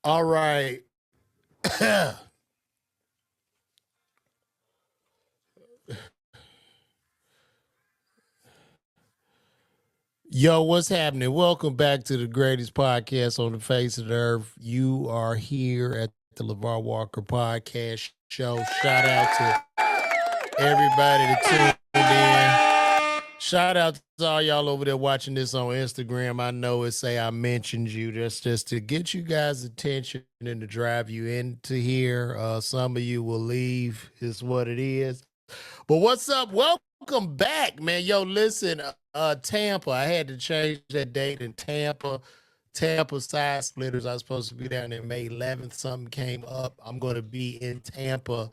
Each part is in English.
All right. Yo, what's happening? Welcome back to the greatest podcast on the face of the earth. You are here at the LaVar Walker Podcast Show. Shout out to everybody that tuned in. Shout out to all y'all over there watching this on Instagram. I know it say I mentioned you just to get you guys' attention and to drive you into here. Some of you will leave, is what it is. But what's up? Welcome back, man. Yo, listen, Tampa. I had to change that date in Tampa. Tampa Side Splitters. I was supposed to be down there May 11th. Something came up. I'm going to be in Tampa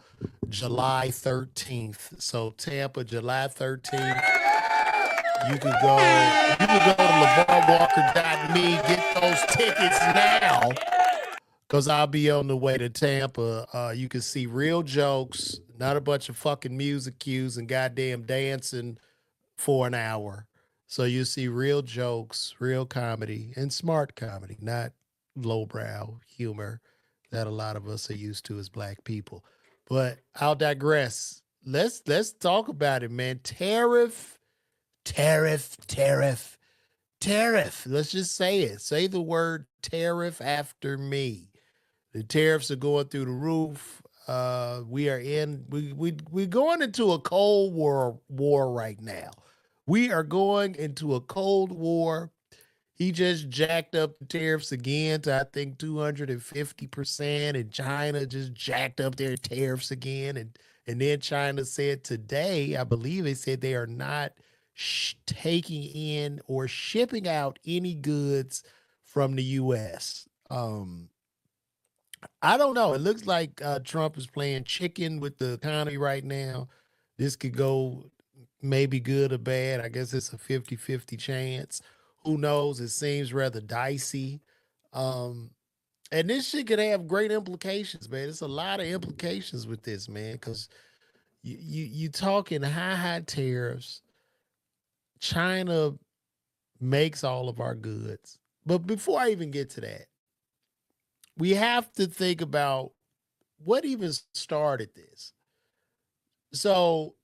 July 13th. So Tampa, July 13th. You can go to LaVarWalker.me, get those tickets now. Cause I'll be on the way to Tampa. You can see real jokes, not a bunch of fucking music cues and goddamn dancing for an hour. So you see real jokes, real comedy, and smart comedy, not lowbrow humor that a lot of us are used to as black people. But I'll digress. Let's talk about it, man. Tariff. Let's just say it. Say the word tariff after me. The tariffs are going through the roof. We're going into a cold war right now. We are going into a cold war. He just jacked up the tariffs again to I think 250%, and China just jacked up their tariffs again, and then China said today, I believe they said they are not taking in or shipping out any goods from the U.S. I don't know. It looks like Trump is playing chicken with the economy right now. This could go maybe good or bad. I guess it's a 50-50 chance. Who knows? It seems rather dicey. Um, and this shit could have great implications, man. There's a lot of implications with this, man, because you talking high tariffs. China makes all of our goods. But before I even get to that, we have to think about what even started this. So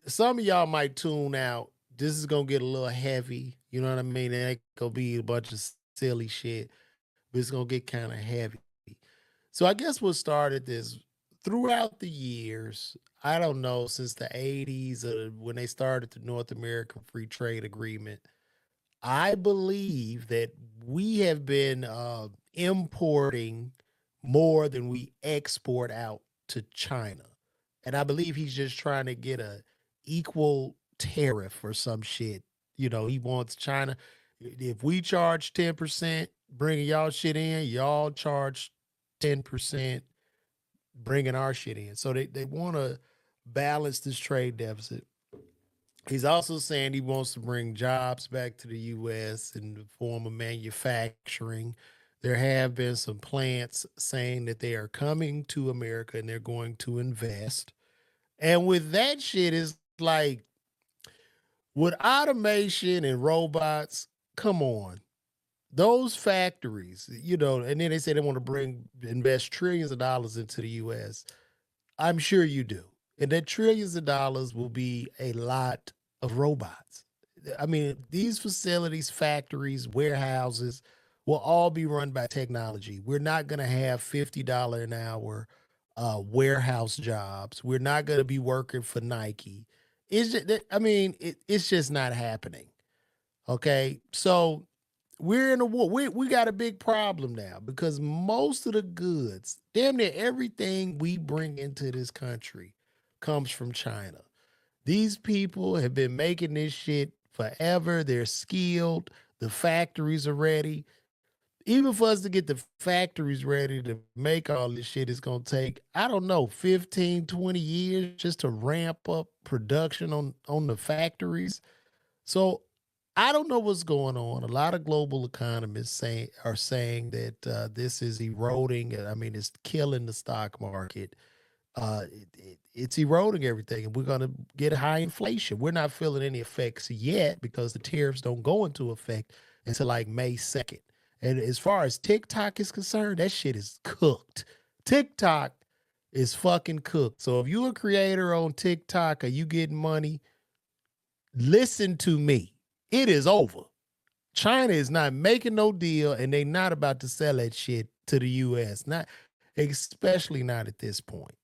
some of y'all might tune out. This is gonna get a little heavy. You know what I mean? It ain't gonna be a bunch of silly shit, but it's gonna get kind of heavy. So I guess what started this throughout the years, I don't know, since the 80s when they started the North American Free Trade Agreement, I believe that we have been importing more than we export out to China. And I believe he's just trying to get a equal tariff or some shit. You know, he wants China. If we charge 10% bringing y'all shit in, y'all charge 10% bringing our shit in. So they want to balance this trade deficit. He's also saying he wants to bring jobs back to the U.S. in the form of manufacturing. There have been some plants saying that they are coming to America and they're going to invest. And with that shit, it's like with automation and robots, come on. Those factories, and then they say they want to invest trillions of dollars into the US. I'm sure you do. And that trillions of dollars will be a lot of robots. I mean, these facilities, factories, warehouses will all be run by technology. We're not going to have $50 an hour warehouse jobs. We're not going to be working for Nike. It's just not happening. Okay. So we're in a war. We got a big problem now because most of the goods, damn near everything we bring into this country comes from China. These people have been making this shit forever. They're skilled. The factories are ready. Even for us to get the factories ready to make all this shit, it's going to take, I don't know, 15, 20 years just to ramp up production on the factories. So I don't know what's going on. A lot of global economists are saying that this is eroding. I mean, it's killing the stock market. It's eroding everything, and we're going to get high inflation. We're not feeling any effects yet because the tariffs don't go into effect until like May 2nd. And as far as TikTok is concerned, that shit is cooked. TikTok is fucking cooked. So if you a creator on TikTok or you getting money, listen to me. It is over. China is not making no deal, and they not about to sell that shit to the US. Not especially not at this point.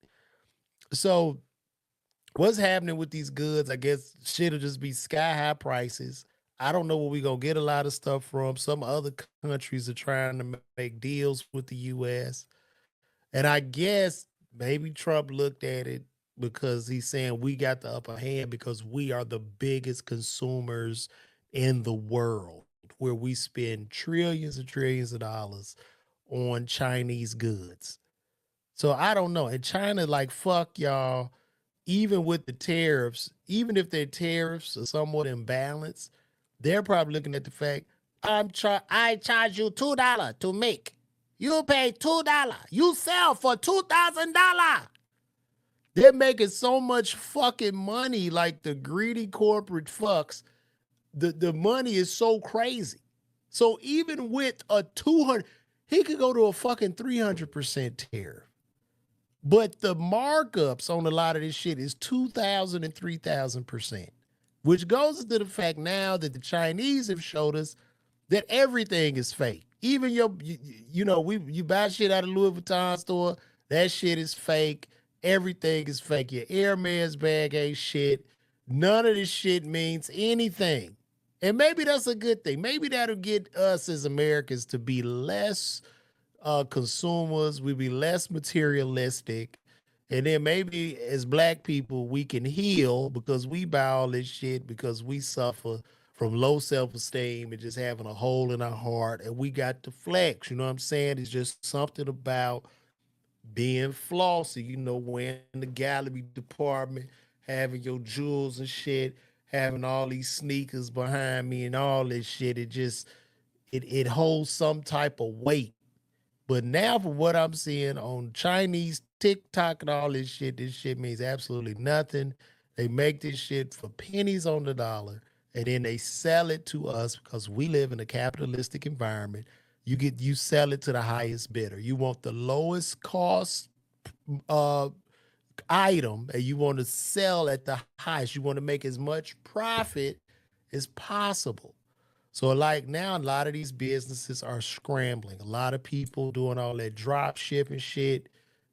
So what's happening with these goods? I guess shit'll just be sky high prices. I don't know where we gonna get a lot of stuff from. Some other countries are trying to make deals with the US. And I guess maybe Trump looked at it because he's saying we got the upper hand because we are the biggest consumers in the world, where we spend trillions and trillions of dollars on Chinese goods. So I don't know. And China, like, fuck y'all, even with the tariffs, even if their tariffs are somewhat imbalanced, they're probably looking at the fact I charge you $2 to make. You pay $2. You sell for $2,000. They're making so much fucking money, like the greedy corporate fucks. The money is so crazy. So even with a 200, he could go to a fucking 300% tariff. But the markups on a lot of this shit is 2,000 and 3,000%, which goes into the fact now that the Chinese have showed us that everything is fake. Even you buy shit out of Louis Vuitton store, that shit is fake. Everything is fake. Your Hermes bag ain't shit. None of this shit means anything. And maybe that's a good thing. Maybe that'll get us as Americans to be less consumers, we be less materialistic, and then maybe as black people we can heal because we buy all this shit because we suffer from low self-esteem and just having a hole in our heart, and we got to flex. You know what I'm saying? It's just something about being flossy, wearing the gallery department, having your jewels and shit, having all these sneakers behind me and all this shit. It holds some type of weight. But now, from what I'm seeing on Chinese TikTok and all this shit means absolutely nothing. They make this shit for pennies on the dollar, and then they sell it to us because we live in a capitalistic environment. You sell it to the highest bidder. You want the lowest cost uh, item, and you want to sell at the highest. You want to make as much profit as possible. So like now, a lot of these businesses are scrambling. A lot of people doing all that drop shipping shit.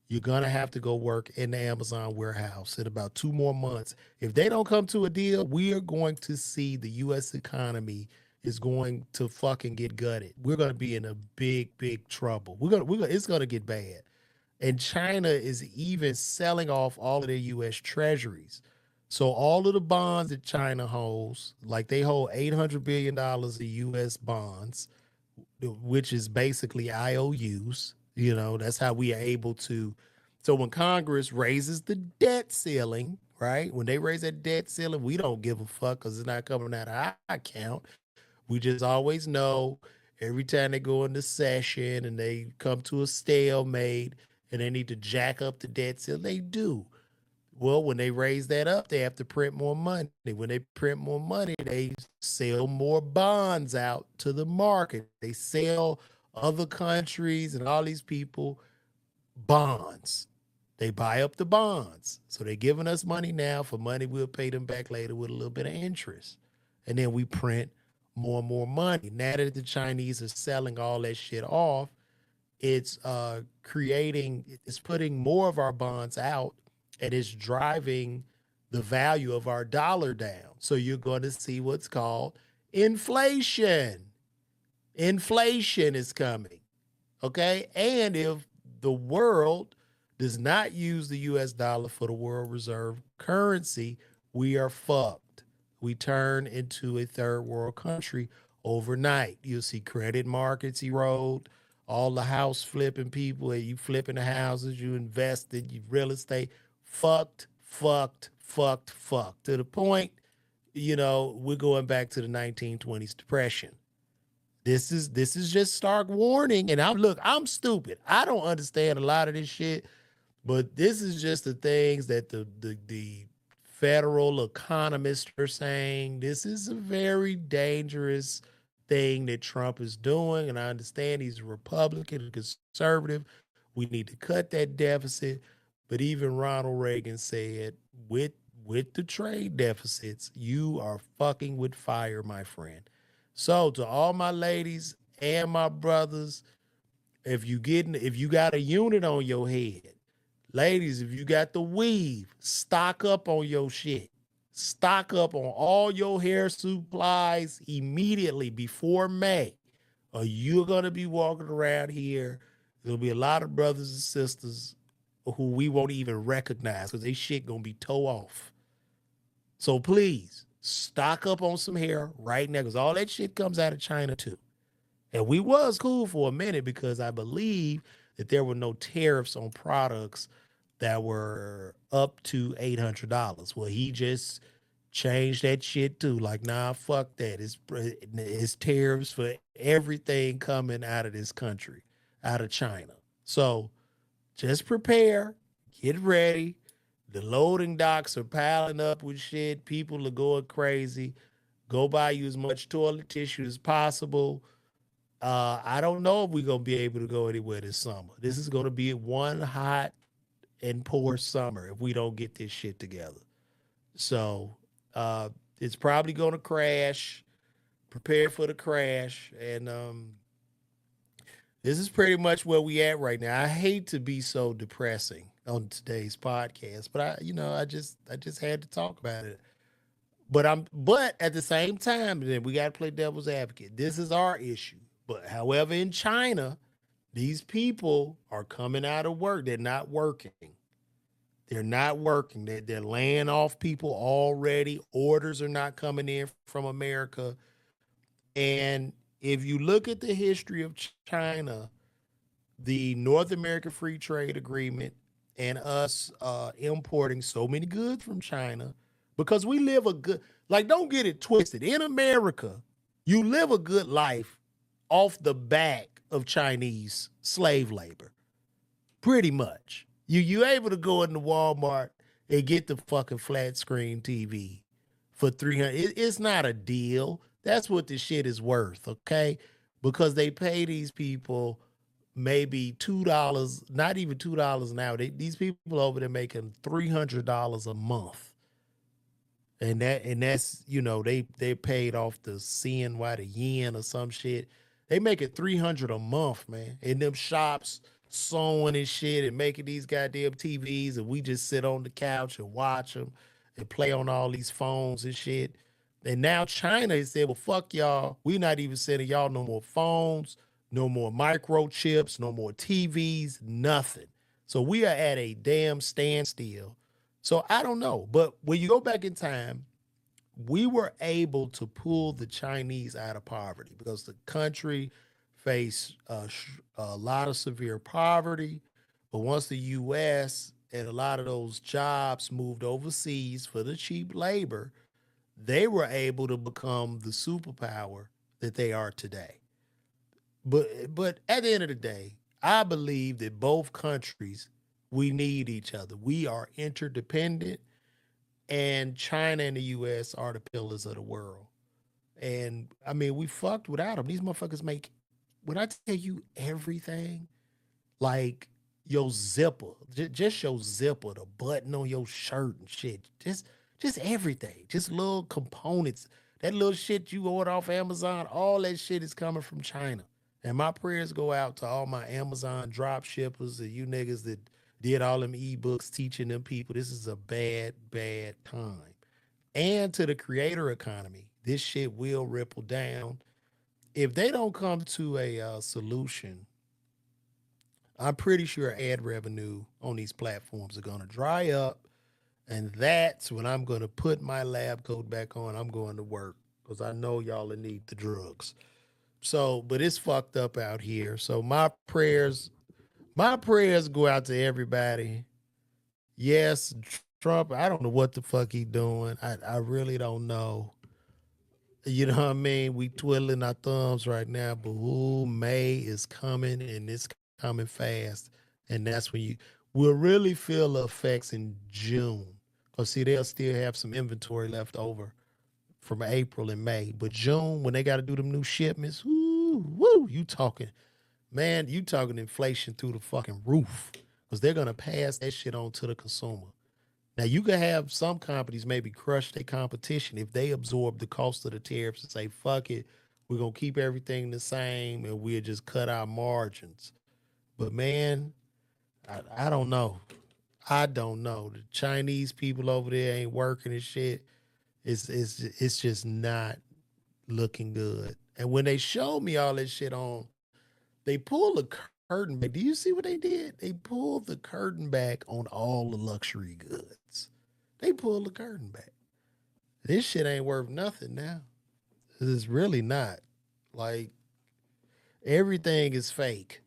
You're gonna have to go work in the Amazon warehouse in about 2 more months. If they don't come to a deal, we are going to see the U.S. economy is going to fucking get gutted. We're gonna be in a big, big trouble. It's gonna get bad. And China is even selling off all of their U.S. treasuries. So all of the bonds that China holds, like they hold $800 billion of U.S. bonds, which is basically IOUs. That's how we are able to. So when Congress raises the debt ceiling, right? When they raise that debt ceiling, we don't give a fuck because it's not coming out of our account. We just always know every time they go into session and they come to a stalemate and they need to jack up the debt ceiling, they do. Well, when they raise that up, they have to print more money. When they print more money, they sell more bonds out to the market. They sell other countries and all these people bonds. They buy up the bonds. So they're giving us money now for money we'll pay them back later with a little bit of interest. And then we print more and more money. Now that the Chinese are selling all that shit off, it's putting more of our bonds out, and it's driving the value of our dollar down. So you're going to see what's called inflation. Inflation is coming. Okay. And if the world does not use the US dollar for the world reserve currency, we are fucked. We turn into a third world country overnight. You'll see credit markets erode, all the house flipping people, you flipping the houses, you invested, you real estate, fucked, fucked, fucked, fucked. To the point, we're going back to the 1920s depression. This is just stark warning. And I'm stupid. I don't understand a lot of this shit, but this is just the things that the federal economists are saying. This is a very dangerous everything that Trump is doing, and I understand he's a Republican and conservative. We need to cut that deficit. But even Ronald Reagan said, with the trade deficits, you are fucking with fire, my friend. So to all my ladies and my brothers, if you got a unit on your head, ladies, if you got the weave, stock up on your shit. Stock up on all your hair supplies immediately before May, or you're gonna be walking around here. There'll be a lot of brothers and sisters who we won't even recognize because they shit gonna be toe off. So please stock up on some hair right now because all that shit comes out of China too. And we was cool for a minute because I believe that there were no tariffs on products that were up to $800. Well, he just changed that shit too. Like, nah, fuck that. It's tariffs for everything coming out of this country, out of China. So just prepare, get ready. The loading docks are piling up with shit. People are going crazy. Go buy you as much toilet tissue as possible. I don't know if we're gonna be able to go anywhere this summer. This is gonna be one hot and poor summer if we don't get this shit together. So uh, it's probably gonna crash. Prepare for the crash, and this is pretty much where we at right now. I hate to be so depressing on today's podcast, but I just had to talk about it. But at the same time, then we got to play devil's advocate. This is our issue. But however, in China, these people are coming out of work. They're not working. They're not working. They're laying off people already. Orders are not coming in from America. And if you look at the history of China, the North American Free Trade Agreement and us importing so many goods from China because we live a good, like, don't get it twisted. In America, you live a good life off the back of Chinese slave labor, pretty much. You able to go into Walmart and get the fucking flat screen TV for 300. It's not a deal. That's what the shit is worth, okay? Because they pay these people maybe $2, not even $2 an hour. These people over there making $300 a month, and that's they paid off the CNY, the yen or some shit. They make it 300 a month, man. In them shops sewing and shit and making these goddamn TVs, and we just sit on the couch and watch them and play on all these phones and shit. And now China has said, well, fuck y'all. We're not even sending y'all no more phones, no more microchips, no more TVs, nothing. So we are at a damn standstill. So I don't know. But when you go back in time, we were able to pull the Chinese out of poverty because the country faced a lot of severe poverty. But once the U.S. and a lot of those jobs moved overseas for the cheap labor, they were able to become the superpower that they are today. But at the end of the day, I believe that both countries, we need each other. We are interdependent, and China and the US are the pillars of the world. And I mean, we fucked without them. These motherfuckers make, when I tell you everything, like your zipper, just your zipper, the button on your shirt and shit, just everything, just little components. That little shit you order off Amazon, all that shit is coming from China. And my prayers go out to all my Amazon drop shippers and you niggas that did all them ebooks teaching them people. This is a bad, bad time. And to the creator economy, this shit will ripple down. If they don't come to a solution, I'm pretty sure ad revenue on these platforms are going to dry up. And that's when I'm going to put my lab coat back on. I'm going to work because I know y'all need the drugs. So, but it's fucked up out here. So my prayers go out to everybody. Yes, Trump, I don't know what the fuck he doing. I really don't know. You know what I mean? We twiddling our thumbs right now, but ooh, May is coming and it's coming fast. And that's when you will really feel the effects in June. Because see, they'll still have some inventory left over from April and May. But June, when they got to do them new shipments, woo, you talking, man, you talking inflation through the fucking roof because they're going to pass that shit on to the consumer. Now, you could have some companies maybe crush their competition if they absorb the cost of the tariffs and say, fuck it, we're going to keep everything the same and we'll just cut our margins. But man, I don't know. I don't know. The Chinese people over there ain't working and shit. It's just not looking good. And when they showed me all this shit on, they pulled the curtain back. Do you see what they did? They pulled the curtain back on all the luxury goods. They pulled the curtain back. This shit ain't worth nothing now. It's really not. Like everything is fake.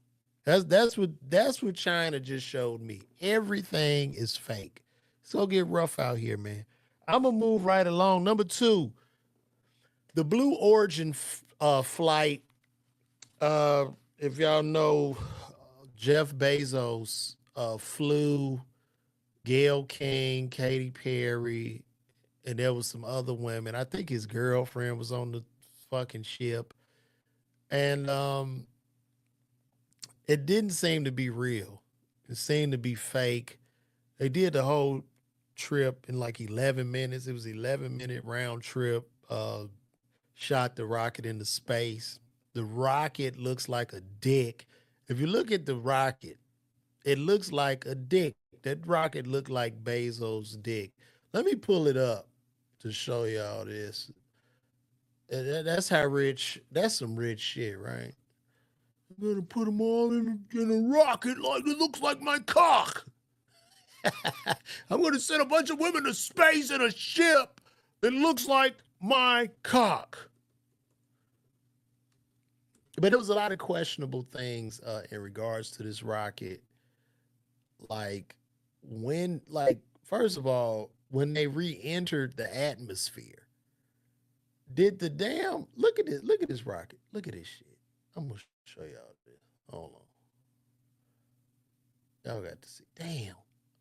That's what China just showed me. Everything is fake. It's gonna get rough out here, man. I'm gonna move right along. Number two, the Blue Origin flight. If y'all know, Jeff Bezos flew Gayle King, Katy Perry, and there was some other women. I think his girlfriend was on the fucking ship, and it didn't seem to be real. It seemed to be fake. They did the whole trip in like 11 minutes. It was 11-minute round trip. Shot the rocket into space. The rocket looks like a dick. If you look at the rocket, it looks like a dick. That rocket looked like Bezos' dick. Let me pull it up to show y'all this. That's how rich. That's some rich shit, right? I'm gonna put them all in a rocket like it looks like my cock. I'm gonna send a bunch of women to space in a ship that looks like my cock. But there was a lot of questionable things in regards to this rocket. Like first of all, when they re-entered the atmosphere, did the damn look at this rocket. Look at this shit. I'm gonna show y'all this. Hold on. Y'all got to see. Damn.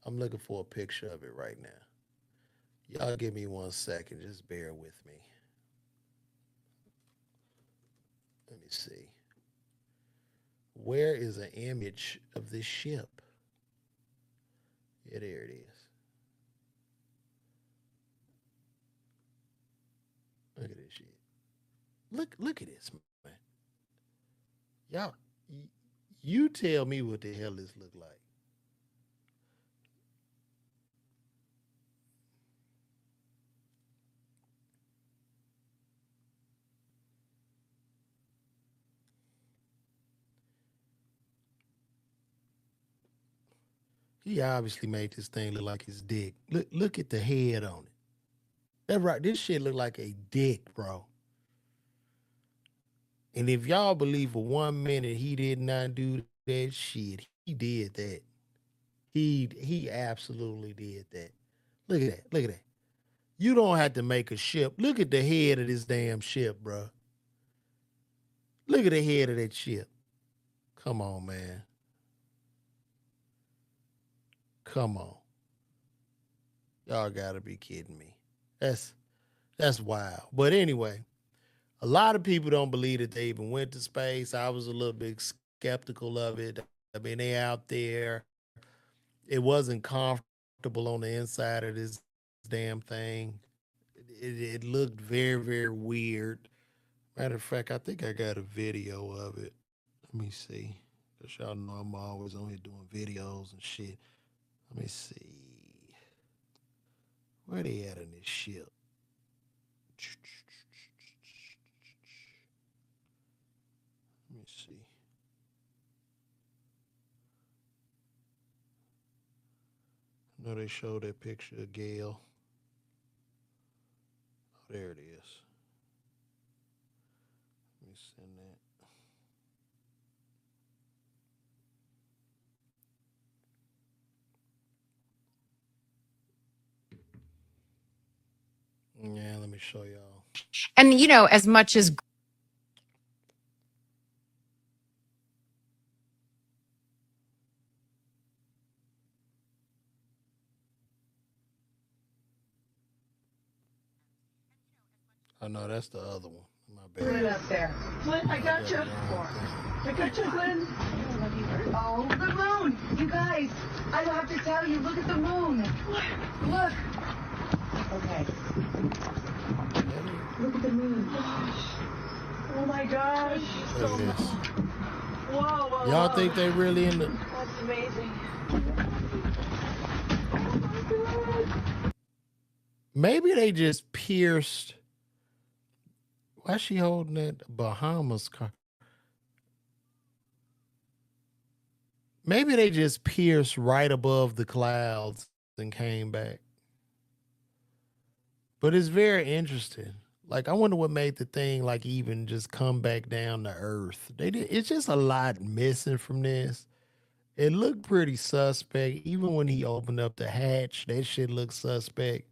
I'm looking for a picture of it right now. Y'all give me 1 second. Just bear with me. Let me see. Where is an image of this ship? Yeah, there it is. Look at this shit. Look at this, man. Y'all, you tell me what the hell this look like. He obviously made this thing look like his dick. Look at the head on it. That right, this shit look like a dick, bro. And if y'all believe for 1 minute he did not do that shit, he did that. He absolutely did that. Look at that. Look at that. You don't have to make a ship. Look at the head of this damn ship, bro. Look at the head of that ship. Come on, man. Come on. Y'all gotta be kidding me. That's wild. But anyway, a lot of people don't believe that they even went to space. I was a little bit skeptical of it. I mean, they out there. It wasn't comfortable on the inside of this damn thing. It looked very, very weird. Matter of fact, I think I got a video of it. Let me see. Because y'all know I'm always on here doing videos and shit. Let me see. Where they at in this ship? Let me see. I know they showed that picture of Gayle. Oh, there it is. Let me send that. Yeah, let me show y'all. And, you know, as much as Oh no, that's the other one. My Flynn bad. up there. Flynn, I got you. I got you, Flynn. Oh, the moon. You guys, I have to tell you, look at the moon. Look. Okay. Look at the moon. Oh my gosh. Look at this. Whoa, whoa, Y'all whoa. think they really in the? That's amazing. Maybe they just pierced. Why is she holding that Bahamas car? Maybe they just pierced right above the clouds and came back. But it's very interesting. Like, I wonder what made the thing like even just come back down to earth. They did. It's just a lot missing from this. It looked pretty suspect. Even when he opened up the hatch, that shit looked suspect.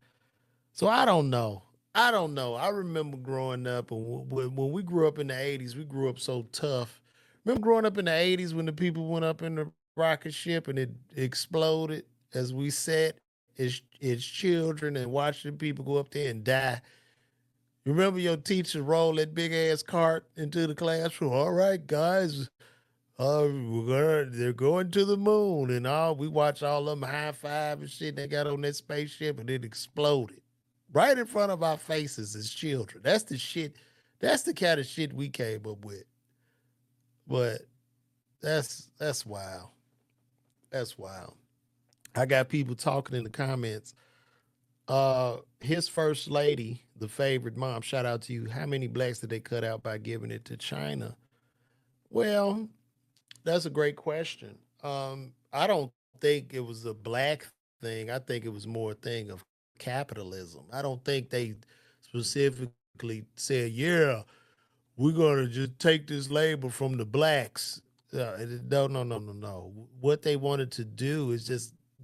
So I don't know. I don't know. I remember growing up, and when we grew up in the 80s, we grew up so tough. Remember growing up in the 80s when the people went up in the rocket ship and it exploded as we sat as children and watching people go up there and die. You remember your teacher roll that big ass cart into the classroom? All right, guys, they're going to the moon, and all we watched all of them high five and shit. They got on that spaceship and it exploded right in front of our faces as children. That's the shit. That's the kind of shit we came up with. But that's wild. That's wild. I got people talking in the comments. His first lady, the favorite mom, shout out to you. How many blacks did they cut out by giving it to China? Well, that's a great question. I don't think it was a black thing. I think it was more a thing of capitalism. I don't think they specifically said, "Yeah, we're gonna just take this labor from the blacks." No, no, no, no, no. What they wanted to do is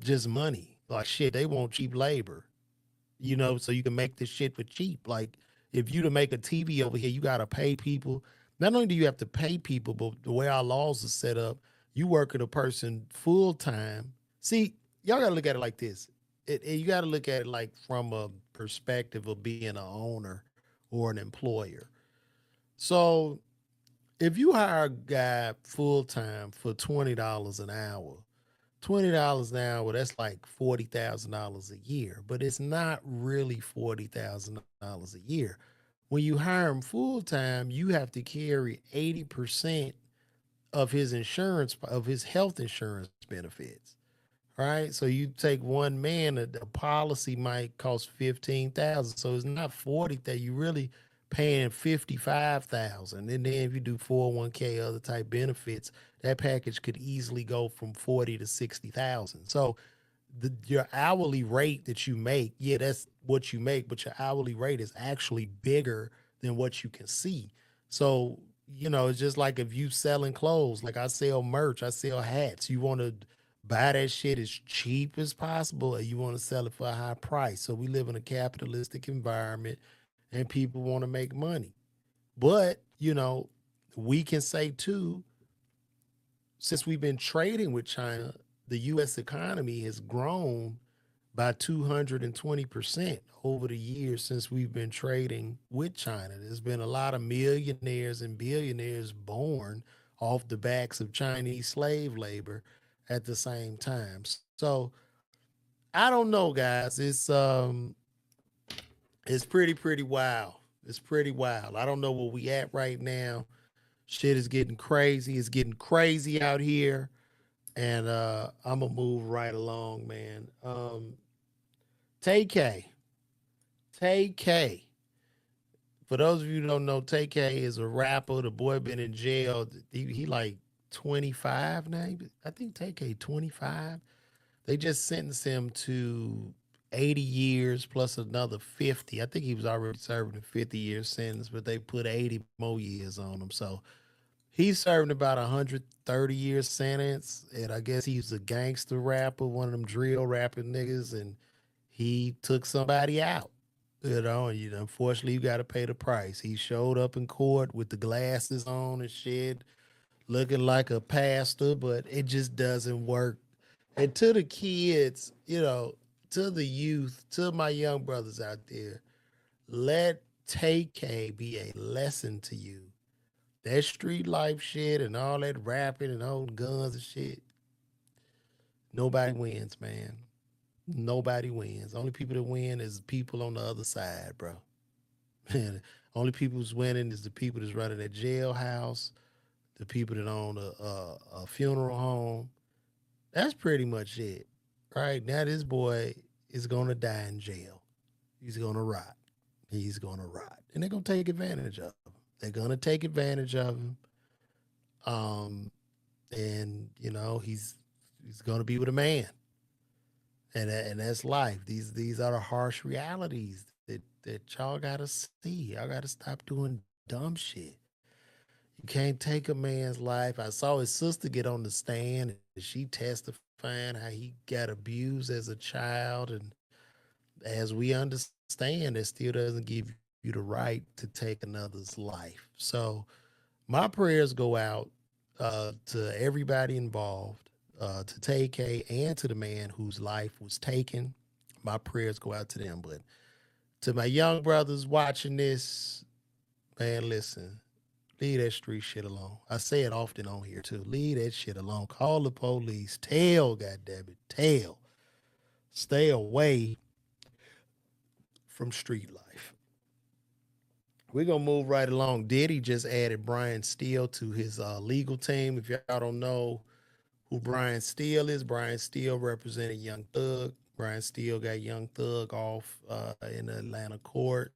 just money. Like shit, they want cheap labor. So you can make this shit for cheap. Like if you to make a TV over here, you gotta pay people. Not only do you have to pay people, but the way our laws are set up, you work at a person full time. See, y'all gotta look at it like this. You gotta look at it like from a perspective of being an owner or an employer. So if you hire a guy full time for $20 an hour, $20 an hour, that's like $40,000 a year, but it's not really $40,000 a year. When you hire him full time, you have to carry 80% of his insurance, of his health insurance benefits, right? So you take one man, a policy might cost 15,000. So it's not 40 that you really paying 55,000. And then if you do 401k, other type benefits, that package could easily go from 40 to 60,000. So your hourly rate that you make, yeah, that's what you make, but your hourly rate is actually bigger than what you can see. So, it's just like if you selling clothes, like I sell merch, I sell hats. You want to buy that shit as cheap as possible, or you want to sell it for a high price. So we live in a capitalistic environment and people want to make money. But, we can say too, since we've been trading with China, the US economy has grown by 220% over the years since we've been trading with China. There's been a lot of millionaires and billionaires born off the backs of Chinese slave labor at the same time. So I don't know, guys. It's pretty wild. It's pretty wild. I don't know where we at right now. Shit is getting crazy. It's getting crazy out here. And I'm gonna move right along, man. Tay K. For those of you who don't know, Tay K is a rapper. The boy been in jail. He like 25 now. I think Tay K 25. They just sentenced him to 80 years plus another 50. I think he was already serving a 50-year sentence, but they put 80 more years on him. So he's serving about 130-year sentence, and I guess he's a gangster rapper, one of them drill rapping niggas, and he took somebody out. And unfortunately, you got to pay the price. He showed up in court with the glasses on and shit, looking like a pastor, but it just doesn't work. And to the kids, to the youth, to my young brothers out there, let Tay be a lesson to you. That street life shit and all that rapping and holding guns and shit, nobody wins, man. Nobody wins. Only people that win is people on the other side, bro. And only people who's winning is the people that's running a jailhouse, the people that own a funeral home. That's pretty much it. Right now, this boy is gonna die in jail. He's gonna rot. He's gonna rot, and they're gonna take advantage of him. They're gonna take advantage of him. Um, and he's gonna be with a man, and that's life. These are the harsh realities that y'all gotta see. Y'all gotta stop doing dumb shit. You can't take a man's life. I saw his sister get on the stand and she testifying how he got abused as a child. And as we understand, it still doesn't give you the right to take another's life. So my prayers go out to everybody involved, to TK and to the man whose life was taken. My prayers go out to them. But to my young brothers watching this, man, listen, leave that street shit alone. I say it often on here too. Leave that shit alone. Call the police. Tell, goddammit. Tell. Stay away from street life. We're going to move right along. Diddy just added Brian Steele to his legal team. If y'all don't know who Brian Steele is, Brian Steele represented Young Thug. Brian Steele got Young Thug off in the Atlanta court.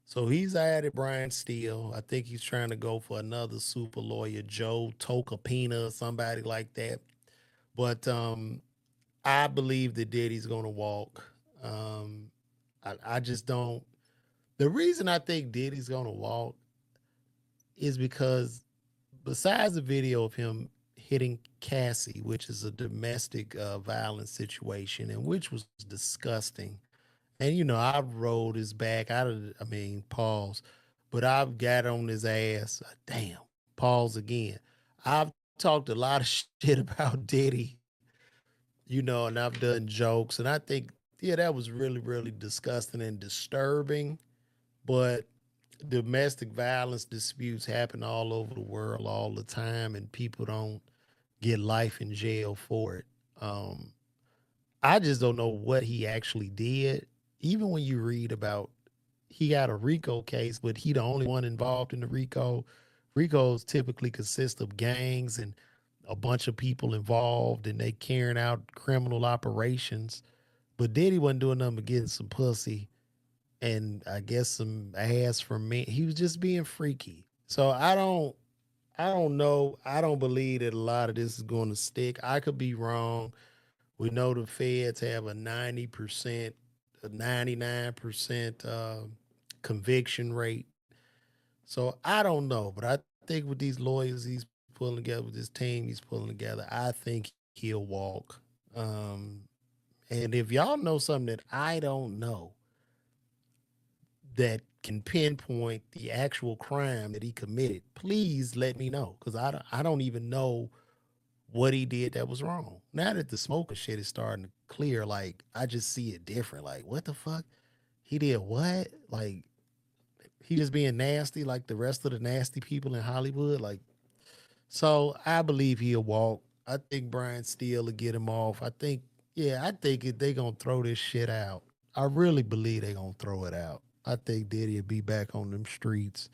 So he's added Brian Steele. I think he's trying to go for another super lawyer, Joe Tocopina or somebody like that. But I believe that Diddy's going to walk. I just don't. The reason I think Diddy's going to walk is because besides the video of him hitting Cassie, which is a domestic violence situation, and which was disgusting. And, I've rolled his back. Pause. But I've got on his ass. Damn, pause again. I've talked a lot of shit about Diddy, and I've done jokes. And I think, yeah, that was really, really disgusting and disturbing. But domestic violence disputes happen all over the world all the time, and people don't get life in jail for it. I just don't know what he actually did. Even when you read about he got a RICO case, but he the only one involved in the RICO. RICOs typically consist of gangs and a bunch of people involved, and they carrying out criminal operations. But Diddy wasn't doing nothing but getting some pussy and I guess some ass from me. He was just being freaky. So I don't know. I don't believe that a lot of this is going to stick. I could be wrong. We know the feds have a 90%, a 99% conviction rate. So I don't know, but I think with these lawyers he's pulling together, with this team he's pulling together, I think he'll walk. And if y'all know something that I don't know that can pinpoint the actual crime that he committed, please let me know, because I don't even know what he did that was wrong. Now that the smoker shit is starting to clear, like I just see it different. Like, what the fuck? He did what? Like, he just being nasty like the rest of the nasty people in Hollywood. Like, so I believe he'll walk. I think Brian Steele will get him off. I think they gonna throw this shit out. I really believe they gonna throw it out. I think Diddy will be back on them streets.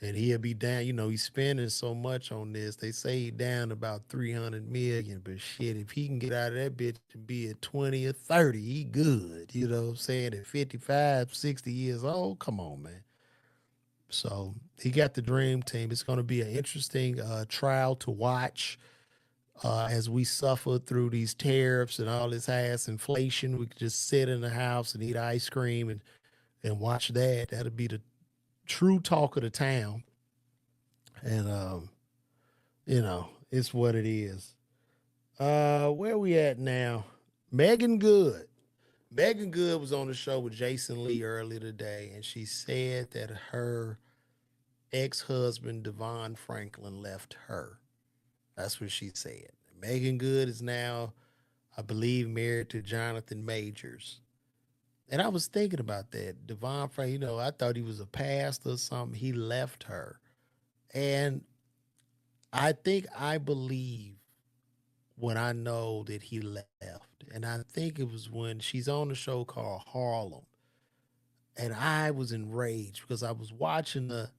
And he'll be down, he's spending so much on this. They say he down about 300 million, but shit, if he can get out of that bitch and be at 20 or 30, he good. You know what I'm saying? At 55, 60 years old, come on, man. So he got the dream team. It's going to be an interesting trial to watch as we suffer through these tariffs and all this ass inflation. We could just sit in the house and eat ice cream and watch that. That'll be the true talk of the town. And it's what it is. Where we at now? Meagan Good. Meagan Good was on the show with Jason Lee earlier today, and she said that her ex-husband Devon Franklin left her. That's what she said. Meagan Good is now, I believe, married to Jonathan Majors. And I was thinking about that. Devon Frank, I thought he was a pastor or something. He left her. And I believe when I know that he left. And I think it was when she's on the show called Harlem. And I was enraged because I was watching her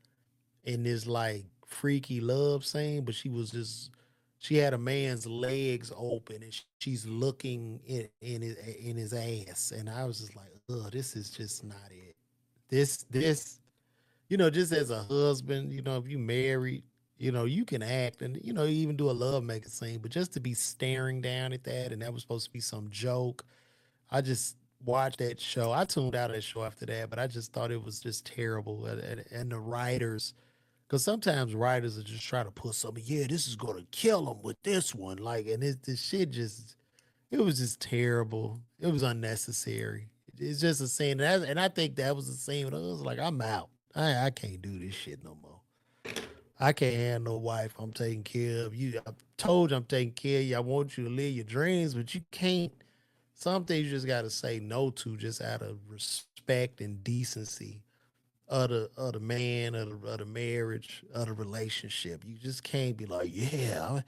in this like freaky love scene, but she had a man's legs open and she's looking in his ass. And I was just like, this is just not it. This, just as a husband, if you married, you can act and, even do a love making scene, but just to be staring down at that and that was supposed to be some joke. I just watched that show. I tuned out of that show after that, but I just thought it was just terrible. And the writers, because sometimes writers are just trying to put something, yeah, this is going to kill them with this one. Like, and this shit it was just terrible. It was unnecessary. It's just a scene. And I think that was the scene with us. Like, I'm out. I can't do this shit no more. I can't have no wife I'm taking care of. I told you I'm taking care of you. I want you to live your dreams, but you can't. Some things you just got to say no to just out of respect and decency of the man, of the marriage, of the relationship. You just can't be like, yeah,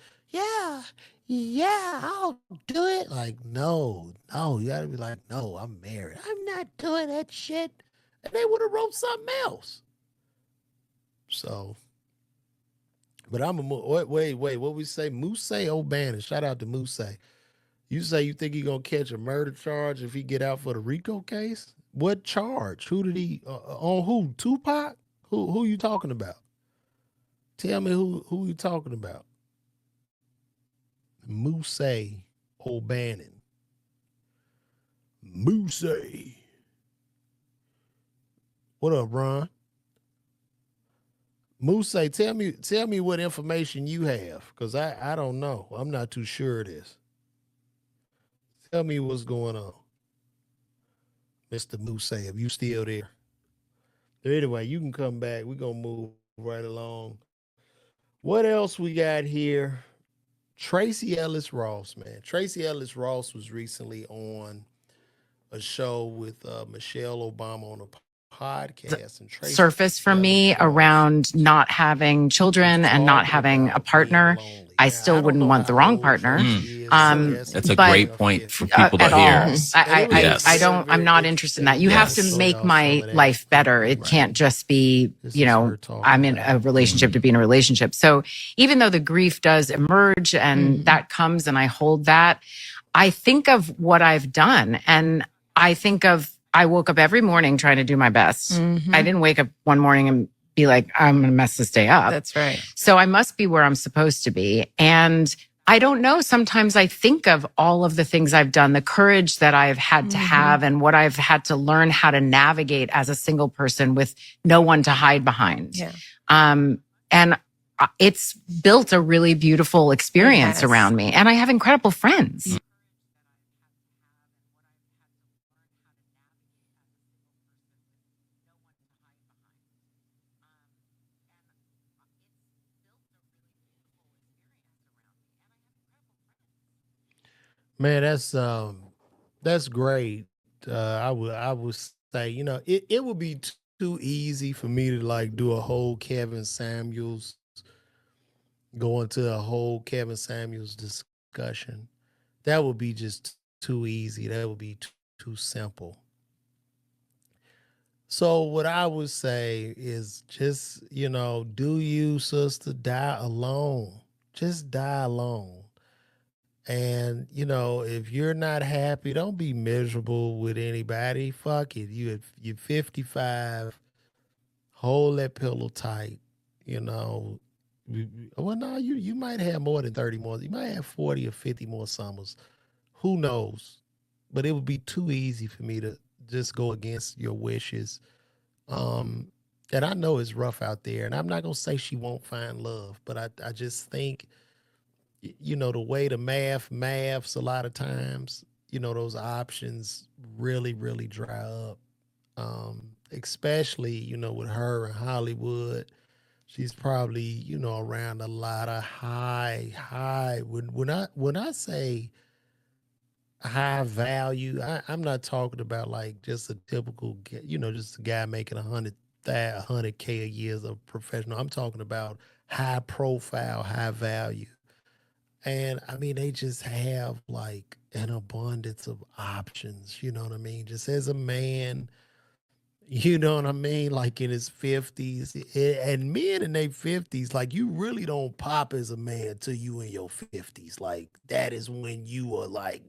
I'll do it. Like, no, you got to be like, no, I'm married. I'm not doing that shit. And they would have wrote something else. So, but wait, what we say? Mousse O'Bannon. Shout out to Mousse. You say you think he gonna catch a murder charge if he get out for the RICO case? What charge? Who did he on? Who? Tupac? Who you talking about? Tell me who you talking about? Mousse O'Bannon. Mousse. What up, Ron? Mousse, tell me what information you have, because I don't know. I'm not too sure of this. Tell me what's going on, Mr. Mousse, if you still there. Anyway, you can come back. We're going to move right along. What else we got here? Tracee Ellis Ross, man. Tracee Ellis Ross was recently on a show with Michelle Obama on a podcast. And Tracee surface for Ellis me Ross around not having children and not having a partner. I still wouldn't want the wrong partner. That's a great point for people to at hear. all. Yes. I'm not interested in that. You have to make my life better. It can't just be, I'm in a relationship to be in a relationship. So even though the grief does emerge and that comes and I hold that, I think of what I've done and I woke up every morning trying to do my best. I didn't wake up one morning and be like, I'm going to mess this day up. That's right. So I must be where I'm supposed to be. And I don't know. Sometimes I think of all of the things I've done, the courage that I've had to have and what I've had to learn how to navigate as a single person with no one to hide behind. Yeah. And it's built a really beautiful experience around me. And I have incredible friends. Man, that's great. I would say, it would be too easy for me to like do a whole Kevin Samuels, go into a whole Kevin Samuels discussion. That would be just too easy. That would be too simple. So what I would say is just, do you, sister, die alone. Just die alone. And, if you're not happy, don't be miserable with anybody. Fuck it. You're 55. Hold that pillow tight. Well, no, you might have more than 30 more. You might have 40 or 50 more summers. Who knows? But it would be too easy for me to just go against your wishes. And I know it's rough out there. And I'm not going to say she won't find love. But I just think, the way the maths a lot of times, those options really, really dry up. Especially, with her in Hollywood. She's probably, around a lot of high. When I say high value. I'm not talking about like just a typical, just a guy making 100K a year as a professional. I'm talking about high profile, high value. And I mean, they just have like an abundance of options. You know what I mean? Just as a man, you know what I mean? Like in his 50s. And men in their 50s, like you really don't pop as a man till you in your 50s. Like that is when you are like,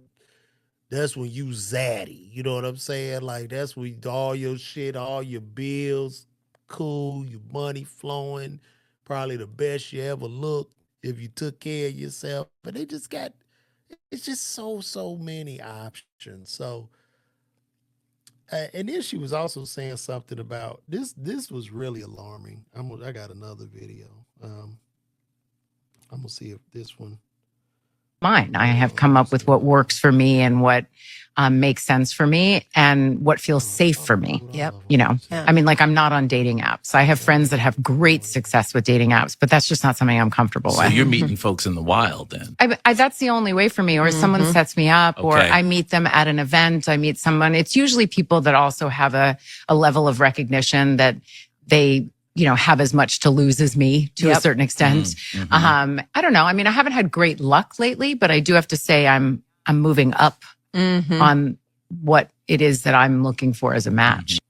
that's when you zaddy. You know what I'm saying? Like that's when all your shit, all your bills, cool, your money flowing, probably the best you ever looked if you took care of yourself. But they just got, it's just so many options. So and then she was also saying something about this. This was really alarming. I got another video. I'm gonna see if this one. Mine. I have come up with what works for me and what makes sense for me and what feels safe for me. Yep. I mean, like I'm not on dating apps. I have friends that have great success with dating apps, but that's just not something I'm comfortable So with. you're meeting folks in the wild then? That's the only way for me. Or someone sets me up, or I meet them at an event. I meet someone. It's usually people that also have a level of recognition that they have as much to lose as me to a certain extent. I don't know. I mean, I haven't had great luck lately, but I do have to say I'm moving up on what it is that I'm looking for as a match.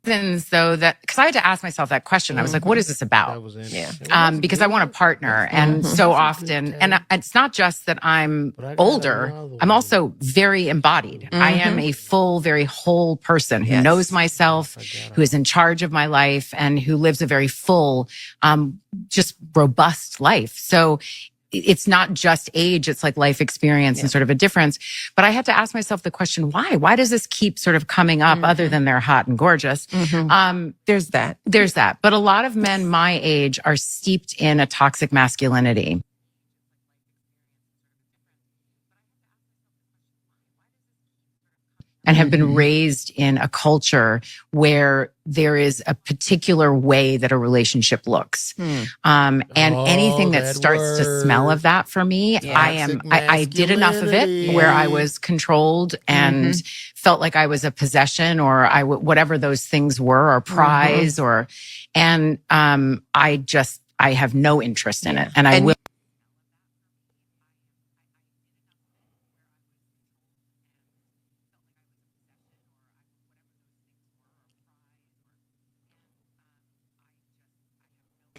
Though that because I had to ask myself that question. I was like, what is this about? Because I want a partner. And so often, and it's not just that I'm older, I'm also very embodied. I am a full, very whole person who knows myself, who is in charge of my life, and who lives a very full, just robust life. So it's not just age, it's like life experience and sort of a difference. But I had to ask myself the question, why? Why does this keep sort of coming up other than they're hot and gorgeous? There's that. There's that. But a lot of men my age are steeped in a toxic masculinity. And have been raised in a culture where there is a particular way that a relationship looks. And anything that starts to smell of that for me, I did enough of it where I was controlled and felt like I was a possession or whatever those things were, or prize and I have no interest in it. And I will.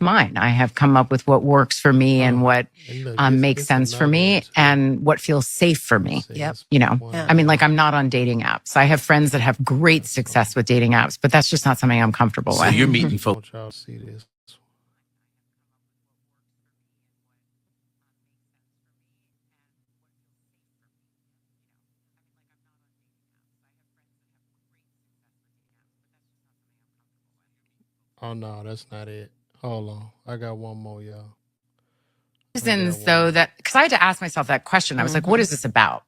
Mine. I have come up with what works for me and what makes sense for me and what feels safe for me. I mean, like I'm not on dating apps. I have friends that have great success with dating apps, but that's just not something I'm comfortable with. So you're meeting folks. Y'all see this. Oh no, that's not it. Hold on. I got one more, y'all. Though that because I had to ask myself that question. I was like, what is this about?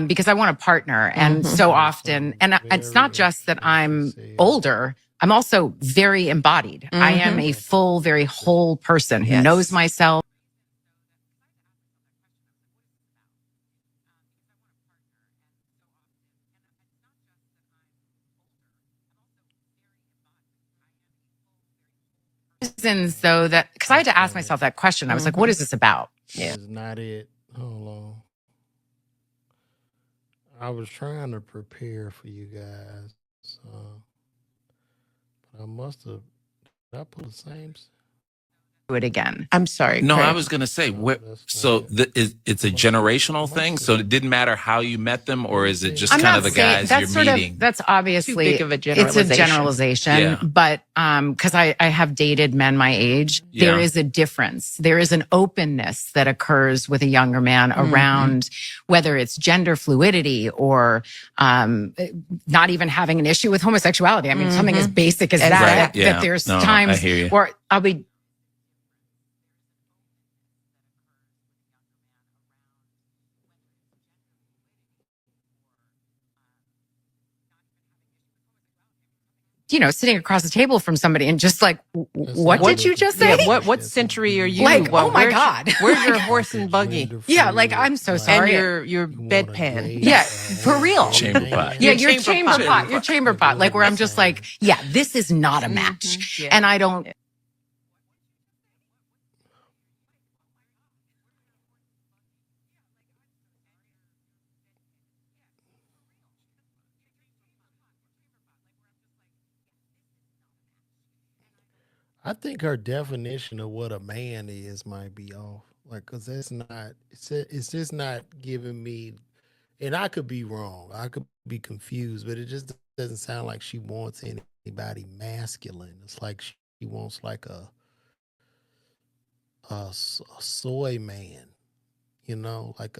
Because I want a partner. And so often, and it's not just that I'm older, I'm also very embodied. I am a full, very whole person who knows myself. Though that because I had to ask myself that question. I was like, what is this about? It's not it. Hold on. I was trying to prepare for you guys. But I must have. Did I put the same? Do it again. I'm sorry. No, Craig. I was going to say, it's a generational thing. So it didn't matter how you met them, or is it just kind of the guys you're meeting? That's obviously too big of a generalization. It's a generalization, Yeah. but because I have dated men my age, there is a difference. There is an openness that occurs with a younger man around whether it's gender fluidity or not even having an issue with homosexuality. I mean, something as basic as that. Right. Yeah. That there's No, times I hear you. where I'll be. sitting across the table from somebody and just like, what did you just say? Yeah, what century are you? Like, oh my God. Where's your horse and buggy? Yeah, like, I'm so sorry. And your bedpan. Yeah, for real. Chamber pot. Yeah, your chamber pot. Your chamber pot. Like, where I'm just like, yeah, this is not a match. Yeah. And I don't. I think her definition of what a man is might be off. Like, cause it's just not giving me, and I could be wrong. I could be confused, but it just doesn't sound like she wants anybody masculine. It's like she wants like a soy man, like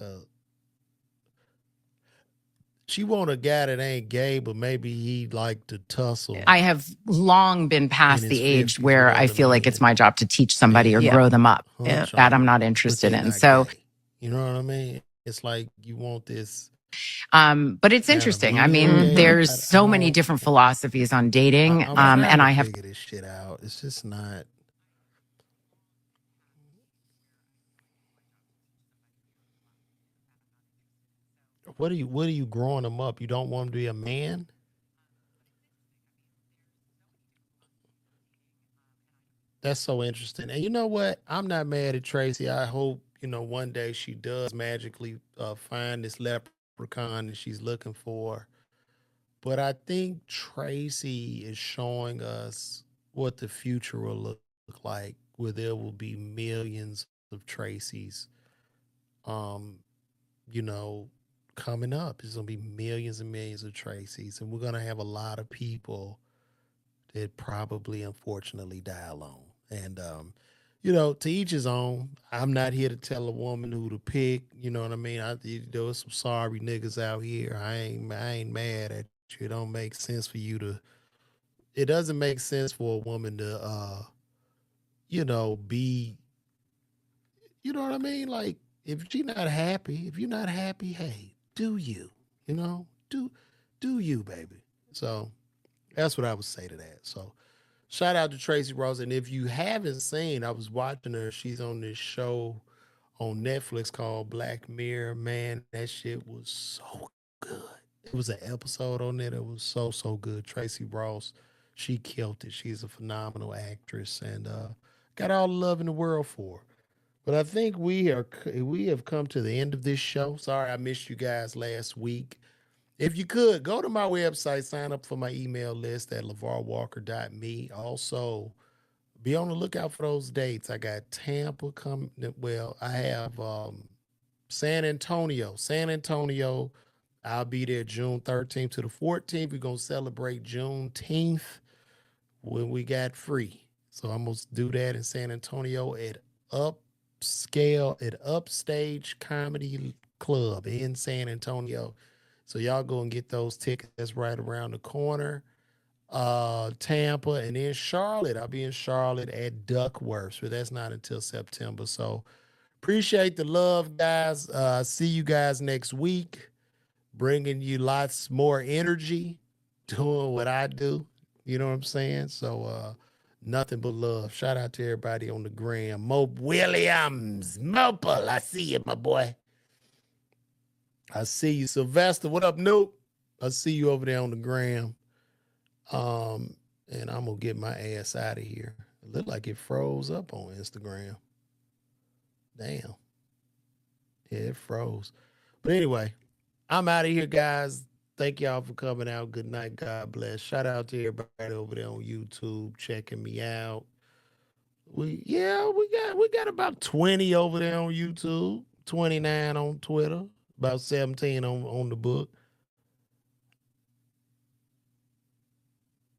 she want a guy that ain't gay, but maybe he'd like to tussle. I have long been past the age where I feel like it's my job to teach somebody or grow them up. Yeah. That I'm not interested in. So, gay. You know what I mean? It's like you want this. But it's interesting. I mean, there's so many different philosophies on dating. And I have figure this shit out. It's just not. What are you growing them up? You don't want them to be a man? That's so interesting. And you know what? I'm not mad at Tracee. I hope, one day she does magically find this leprechaun that she's looking for. But I think Tracee is showing us what the future will look like, where there will be millions of Tracees, coming up. There's going to be millions and millions of Tracees, and we're going to have a lot of people that probably, unfortunately, die alone. And, to each his own. I'm not here to tell a woman who to pick. You know what I mean? There's some sorry niggas out here. I ain't mad at you. It don't make sense for you to. It doesn't make sense for a woman to, be. You know what I mean? Like, if you're not happy, hey, do you? Do you, baby? So that's what I would say to that. So shout out to Tracee Rose. And if you haven't seen, I was watching her. She's on this show on Netflix called Black Mirror. Man, that shit was so good. It was an episode on there that was so, so good. Tracee Ross, she killed it. She's a phenomenal actress and got all the love in the world for her. But I think we have come to the end of this show. Sorry I missed you guys last week. If you could, go to my website, sign up for my email list at LaVarWalker.me. Also, be on the lookout for those dates. I got Tampa coming. Well, I have San Antonio. I'll be there June 13th to the 14th. We're going to celebrate Juneteenth when we got free. So I'm going to do that in San Antonio at Upstage Comedy Club in San Antonio. So y'all go and get those tickets. That's right around the corner. Tampa, and then Charlotte. I'll be in Charlotte at Duckworth, but that's not until September. So appreciate the love, guys. See you guys next week. Bringing you lots more energy, doing what I do. You know what I'm saying? So nothing but love. Shout out to everybody on the gram. Mope Williams, Mopel, I see you, my boy. I see you, Sylvester. What up, Nope? I see you over there on the gram. And I'm gonna get my ass out of here. It looked like it froze up on Instagram. Damn. Yeah, it froze. But anyway, I'm out of here, guys. Thank y'all for coming out. Good night. God bless. Shout out to everybody over there on YouTube checking me out. We got about 20 over there on YouTube, 29 on Twitter, about 17 on the book.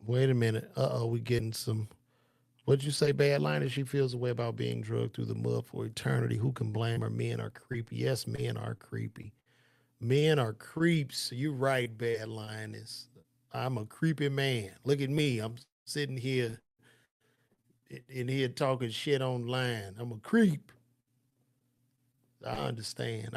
Wait a minute. We getting some. What'd you say, bad line? She feels a way about being drugged through the mud for eternity. Who can blame her? Men are creepy. Yes, men are creepy. Men are creeps. You're right, bad lioness. I'm a creepy man. Look at me. I'm sitting here in here talking shit online. I'm a creep. I understand.